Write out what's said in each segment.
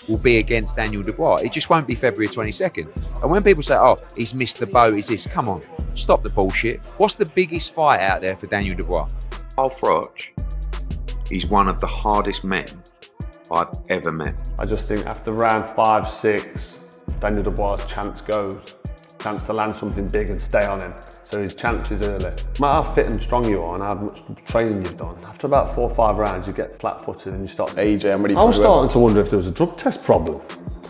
will be against Daniel Dubois. It just won't be February 22nd. And when people say, oh, he's missed the boat, he's this, come on, stop the bullshit. What's the biggest fight out there for Daniel Dubois? Carl Froch, he's one of the hardest men I've ever met. I just think after round 5, 6, Daniel Dubois' chance goes. Chance to land something big and stay on him. So his chance is early. No matter how fit and strong you are and how much training you've done, after about 4 or 5 rounds you get flat-footed and you start... AJ, I'm ready for I was starting to wonder if there was a drug test problem.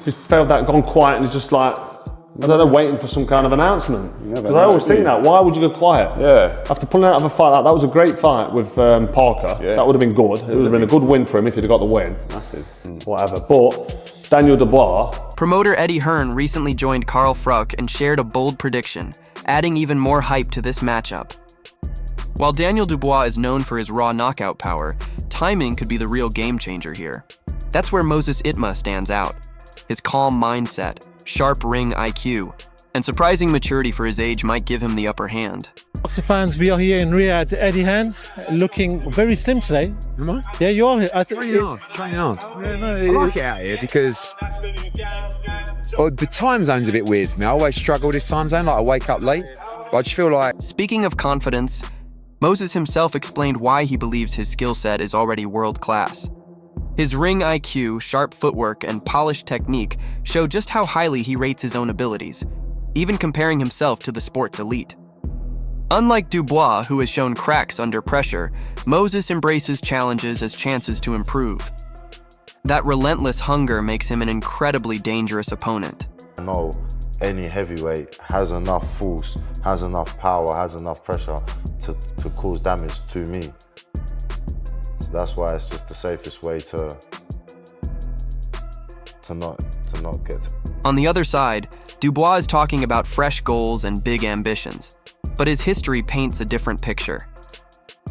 He's failed that, gone quiet, and he's just like, I don't know, waiting for some kind of announcement. Because I always think that, why would you go quiet? Yeah. After pulling out of a fight like that was a great fight with Parker. Yeah. That would have been good. It would have been a good win for him if he'd have got the win. Massive. Whatever. But Daniel Dubois... Promoter Eddie Hearn recently joined Carl Froch and shared a bold prediction, adding even more hype to this matchup. While Daniel Dubois is known for his raw knockout power, timing could be the real game changer here. That's where Moses Itauma stands out. His calm mindset, sharp ring IQ, and surprising maturity for his age might give him the upper hand. Lots of fans, we are here in Riyadh. Eddie Hearn, looking very slim today. Am I? Yeah, you are. Training hard. Yeah, no, I like it out here because the time zone's a bit weird for me. I always struggle with this time zone, like I wake up late. But I just feel like... Speaking of confidence, Moses himself explained why he believes his skill set is already world-class. His ring IQ, sharp footwork, and polished technique show just how highly he rates his own abilities, even comparing himself to the sport's elite. Unlike Dubois, who has shown cracks under pressure, Moses embraces challenges as chances to improve. That relentless hunger makes him an incredibly dangerous opponent. I know any heavyweight has enough force, has enough power, has enough pressure to cause damage to me. So that's why it's just the safest way to not get to. On the other side, Dubois is talking about fresh goals and big ambitions, but his history paints a different picture.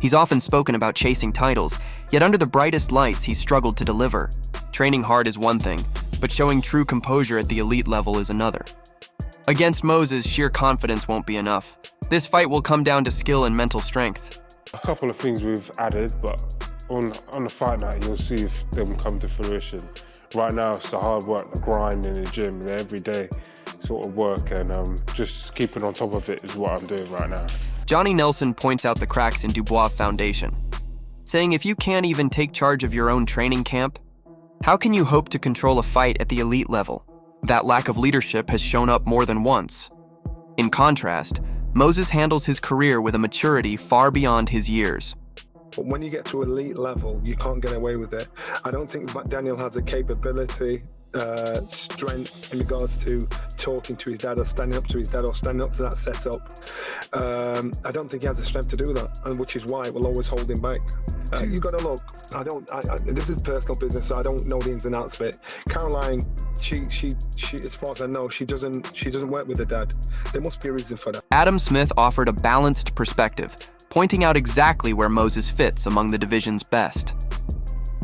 He's often spoken about chasing titles, yet under the brightest lights he's struggled to deliver. Training hard is one thing, but showing true composure at the elite level is another. Against Moses, sheer confidence won't be enough. This fight will come down to skill and mental strength. A couple of things we've added, but on the fight night, you'll see if them come to fruition. Right now, it's the hard work, the grind in the gym, the everyday sort of work, and just keeping on top of it is what I'm doing right now. Johnny Nelson points out the cracks in Dubois' foundation, saying if you can't even take charge of your own training camp, how can you hope to control a fight at the elite level? That lack of leadership has shown up more than once. In contrast, Moses handles his career with a maturity far beyond his years. But when you get to elite level, you can't get away with it. I don't think Daniel has the capability, strength in regards to talking to his dad or standing up to his dad or standing up to that setup. I don't think he has the strength to do that, and which is why it will always hold him back. You've got to look. This is personal business, so I don't know the ins and outs of it. Caroline, she, as far as I know, she doesn't work with her dad. There must be a reason for that. Adam Smith offered a balanced perspective, pointing out exactly where Moses fits among the division's best.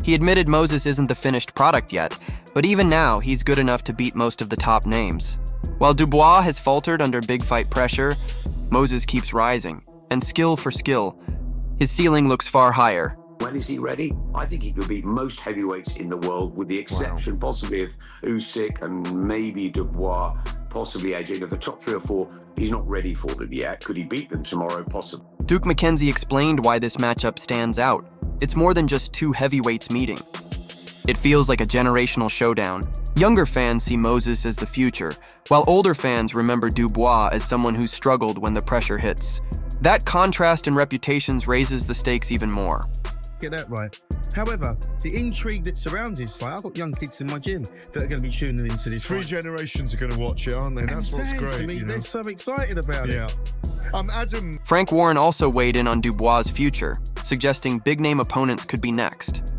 He admitted Moses isn't the finished product yet, but even now, he's good enough to beat most of the top names. While Dubois has faltered under big fight pressure, Moses keeps rising, and skill for skill, his ceiling looks far higher. When is he ready? I think he could beat most heavyweights in the world, with the exception possibly of Usyk and maybe Dubois, possibly AJ. Of the top 3 or 4, he's not ready for them yet. Could he beat them tomorrow? Possibly. Duke McKenzie explained why this matchup stands out. It's more than just 2 heavyweights meeting. It feels like a generational showdown. Younger fans see Moses as the future, while older fans remember Dubois as someone who's struggled when the pressure hits. That contrast in reputations raises the stakes even more. Get that right. However, the intrigue that surrounds this fight, I've got young kids in my gym that are going to be tuning into this fight. 3 generations are going to watch it, aren't they? That's what's great. To me, they're so excited about it. Adam. Frank Warren also weighed in on Dubois' future, suggesting big-name opponents could be next.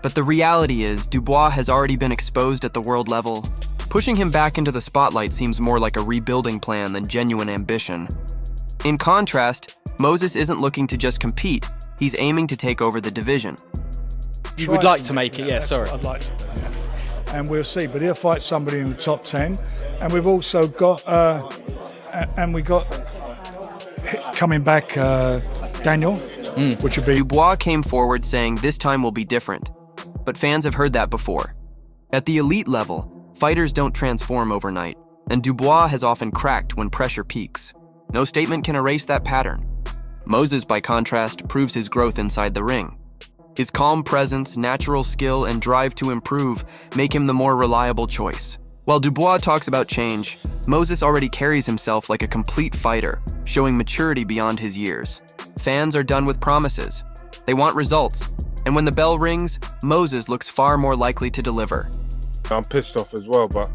But the reality is, Dubois has already been exposed at the world level. Pushing him back into the spotlight seems more like a rebuilding plan than genuine ambition. In contrast, Moses isn't looking to just compete, he's aiming to take over the division. You would like to make it, yeah, sorry. I'd like to, yeah. And we'll see, but he'll fight somebody in the top 10. And we've also got, coming back, Daniel, which would be... Dubois came forward saying this time will be different, but fans have heard that before. At the elite level, fighters don't transform overnight, and Dubois has often cracked when pressure peaks. No statement can erase that pattern. Moses, by contrast, proves his growth inside the ring. His calm presence, natural skill, and drive to improve make him the more reliable choice. While Dubois talks about change, Moses already carries himself like a complete fighter, showing maturity beyond his years. Fans are done with promises. They want results. And when the bell rings, Moses looks far more likely to deliver. I'm pissed off as well, but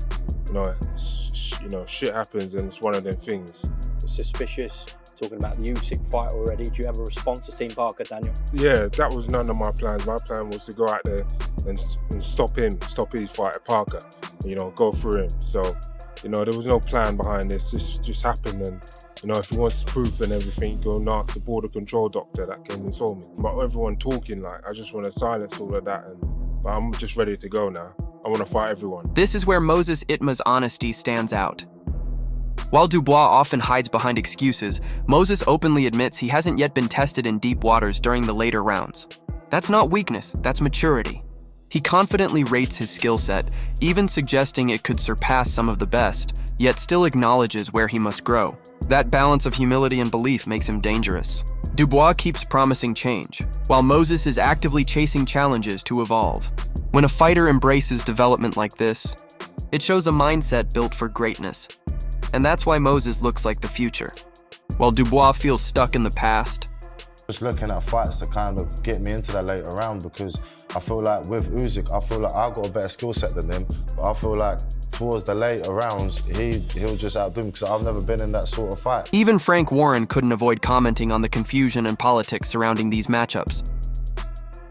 shit happens and it's one of them things. Suspicious. Talking about the Usyk fight already. Do you have a response to Team Parker, Daniel? Yeah, that was none of my plans. My plan was to go out there and stop his fight at Parker. Go through him. So, there was no plan behind this. This just happened, and if he wants proof and everything, go and ask the border control doctor that came and saw me. But everyone talking, I just want to silence all of that, but I'm just ready to go now. I want to fight everyone. This is where Moses Itauma's honesty stands out. While Dubois often hides behind excuses, Moses openly admits he hasn't yet been tested in deep waters during the later rounds. That's not weakness, that's maturity. He confidently rates his skill set, even suggesting it could surpass some of the best, yet still acknowledges where he must grow. That balance of humility and belief makes him dangerous. Dubois keeps promising change, while Moses is actively chasing challenges to evolve. When a fighter embraces development like this, it shows a mindset built for greatness. And that's why Moses looks like the future, while Dubois feels stuck in the past. Just looking at fights to kind of get me into that later round, because I feel like with Usyk, I feel like I've got a better skill set than him, but I feel like towards the later rounds, he'll just outdo me, because I've never been in that sort of fight. Even Frank Warren couldn't avoid commenting on the confusion and politics surrounding these matchups.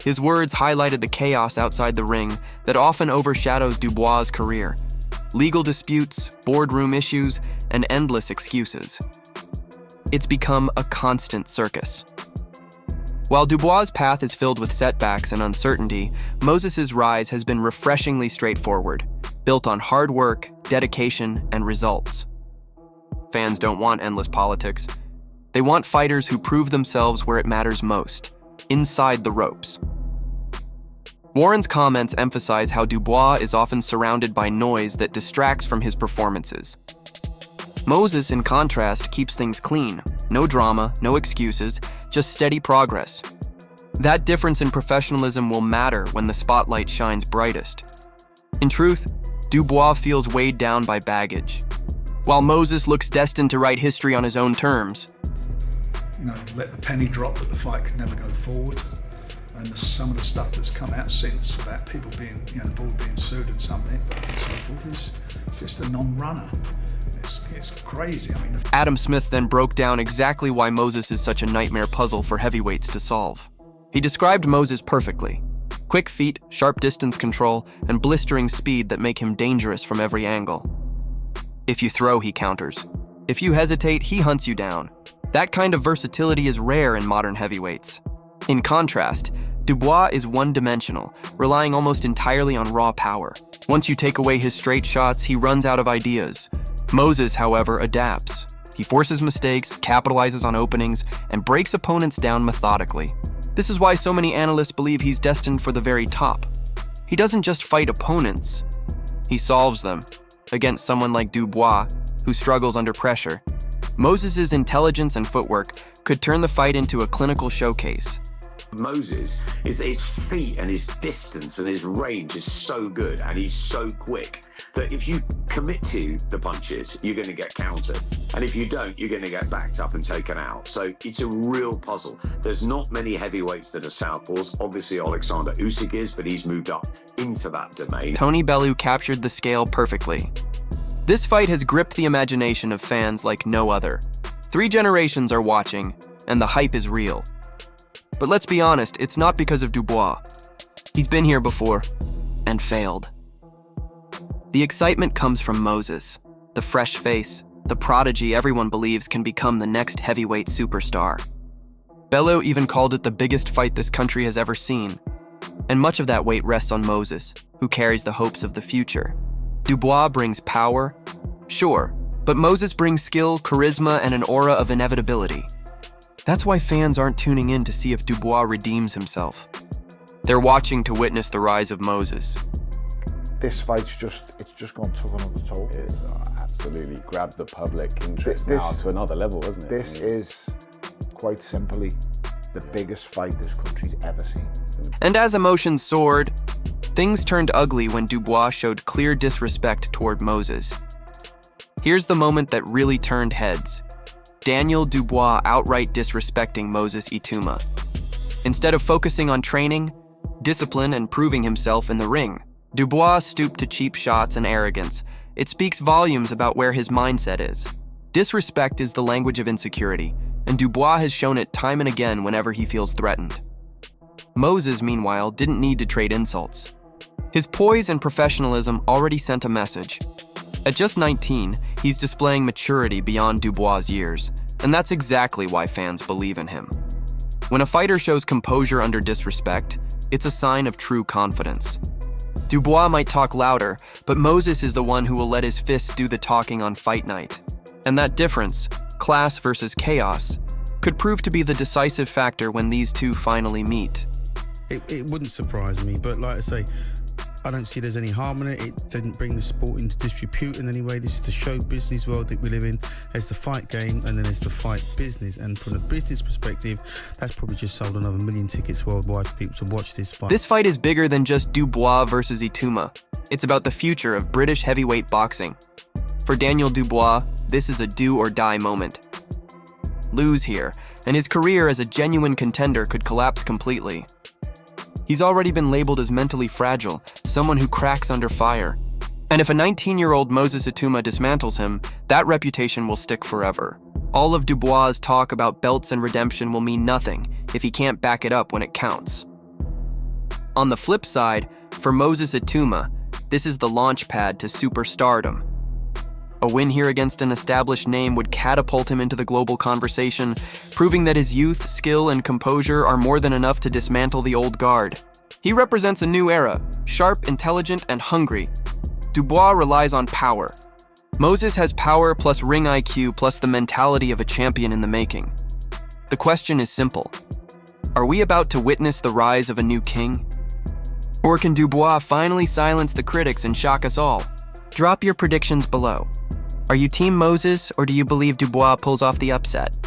His words highlighted the chaos outside the ring that often overshadows Dubois' career. Legal disputes, boardroom issues, and endless excuses. It's become a constant circus. While Dubois' path is filled with setbacks and uncertainty, Moses' rise has been refreshingly straightforward, built on hard work, dedication, and results. Fans don't want endless politics. They want fighters who prove themselves where it matters most, inside the ropes. Warren's comments emphasize how Dubois is often surrounded by noise that distracts from his performances. Moses, in contrast, keeps things clean. No drama, no excuses, just steady progress. That difference in professionalism will matter when the spotlight shines brightest. In truth, Dubois feels weighed down by baggage, while Moses looks destined to write history on his own terms. Let the penny drop that the fight could never go forward. And some of the stuff that's come out since about people being, the board being sued and something, and so forth, is just a non-runner. It's crazy. Adam Smith then broke down exactly why Moses is such a nightmare puzzle for heavyweights to solve. He described Moses perfectly. Quick feet, sharp distance control, and blistering speed that make him dangerous from every angle. If you throw, he counters. If you hesitate, he hunts you down. That kind of versatility is rare in modern heavyweights. In contrast, Dubois is one-dimensional, relying almost entirely on raw power. Once you take away his straight shots, he runs out of ideas. Moses, however, adapts. He forces mistakes, capitalizes on openings, and breaks opponents down methodically. This is why so many analysts believe he's destined for the very top. He doesn't just fight opponents, he solves them. Against someone like Dubois, who struggles under pressure, Moses' intelligence and footwork could turn the fight into a clinical showcase. Moses, his feet and his distance and his range is so good, and he's so quick that if you commit to the punches, you're going to get countered. And if you don't, you're going to get backed up and taken out. So it's a real puzzle. There's not many heavyweights that are southpaws. Obviously, Alexander Usyk is, but he's moved up into that domain. Tony Bellew captured the scale perfectly. This fight has gripped the imagination of fans like no other. 3 generations are watching, and the hype is real. But let's be honest, it's not because of Dubois. He's been here before, and failed. The excitement comes from Moses, the fresh face, the prodigy everyone believes can become the next heavyweight superstar. Bellew even called it the biggest fight this country has ever seen. And much of that weight rests on Moses, who carries the hopes of the future. Dubois brings power, sure, but Moses brings skill, charisma, and an aura of inevitability. That's why fans aren't tuning in to see if Dubois redeems himself. They're watching to witness the rise of Moses. this fight's it's just gone took another toll. It's absolutely grabbed the public interest now to another level, hasn't it? This is quite simply the biggest fight this country's ever seen. And as emotions soared, things turned ugly when Dubois showed clear disrespect toward Moses. Here's the moment that really turned heads. Daniel Dubois outright disrespecting Moses Itauma. Instead of focusing on training, discipline, and proving himself in the ring, Dubois stooped to cheap shots and arrogance. It speaks volumes about where his mindset is. Disrespect is the language of insecurity, and Dubois has shown it time and again whenever he feels threatened. Moses, meanwhile, didn't need to trade insults. His poise and professionalism already sent a message. At just 19, he's displaying maturity beyond Dubois' years, and that's exactly why fans believe in him. When a fighter shows composure under disrespect, it's a sign of true confidence. Dubois might talk louder, but Moses is the one who will let his fists do the talking on fight night. And that difference, class versus chaos, could prove to be the decisive factor when these two finally meet. It wouldn't surprise me, but like I say, I don't see there's any harm in it. It didn't bring the sport into disrepute in any way. This is the show business world that we live in. There's the fight game and then there's the fight business. And from a business perspective, that's probably just sold another 1 million tickets worldwide for people to watch this fight. This fight is bigger than just Dubois versus Itauma. It's about the future of British heavyweight boxing. For Daniel Dubois, this is a do-or-die moment. Lose here, and his career as a genuine contender could collapse completely. He's already been labeled as mentally fragile, someone who cracks under fire. And if a 19-year-old Moses Itauma dismantles him, that reputation will stick forever. All of Dubois' talk about belts and redemption will mean nothing if he can't back it up when it counts. On the flip side, for Moses Itauma, this is the launch pad to superstardom. A win here against an established name would catapult him into the global conversation, proving that his youth, skill, and composure are more than enough to dismantle the old guard. He represents a new era, sharp, intelligent, and hungry. Dubois relies on power. Moses has power plus ring IQ plus the mentality of a champion in the making. The question is simple. Are we about to witness the rise of a new king? Or can Dubois finally silence the critics and shock us all? Drop your predictions below. Are you Team Moses, or do you believe Dubois pulls off the upset?